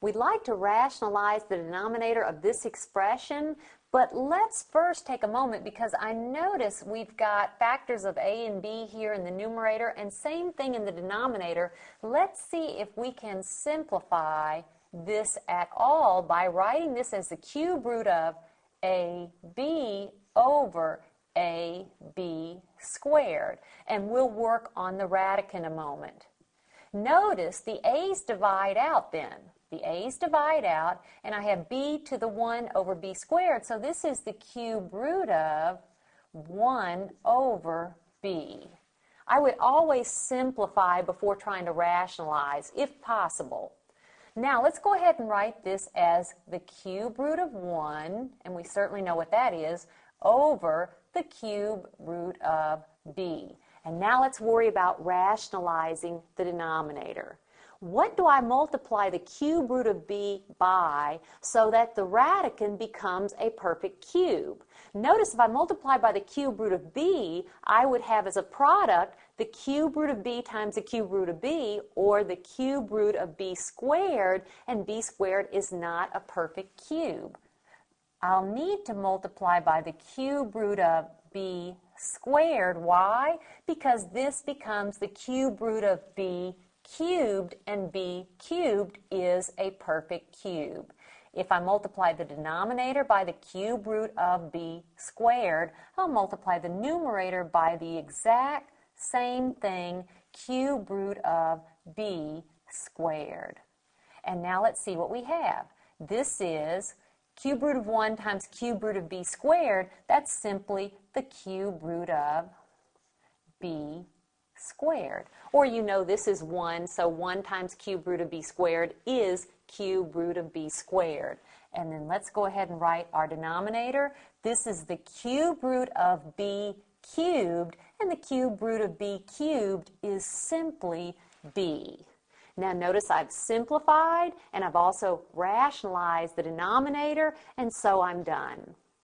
We'd like to rationalize the denominator of this expression, but let's first take a moment because I notice we've got factors of a and b here in the numerator and same thing in the denominator. Let's see if we can simplify this at all by writing this as the cube root of ab over ab squared. And we'll work on the radical in a moment. Notice the a's divide out then. The a's divide out, and I have b to the 1 over b squared, so this is the cube root of 1 over b. I would always simplify before trying to rationalize, if possible. Now, let's go ahead and write this as the cube root of 1, and we certainly know what that is, over the cube root of b. And now let's worry about rationalizing the denominator. What do I multiply the cube root of b by so that the radicand becomes a perfect cube? Notice if I multiply by the cube root of b, I would have as a product the cube root of b times the cube root of b, or the cube root of b squared, and b squared is not a perfect cube. I'll need to multiply by the cube root of b squared. Why? Because this becomes the cube root of b cubed, and b cubed is a perfect cube. If I multiply the denominator by the cube root of b squared, I'll multiply the numerator by the exact same thing, cube root of b squared. And now let's see what we have. This is cube root of 1 times cube root of b squared. That's simply the cube root of b squared. Or you know this is 1, so 1 times cube root of b squared is cube root of b squared. And then let's go ahead and write our denominator. This is the cube root of b cubed, and the cube root of b cubed is simply b. Now notice I've simplified and I've also rationalized the denominator, and so I'm done.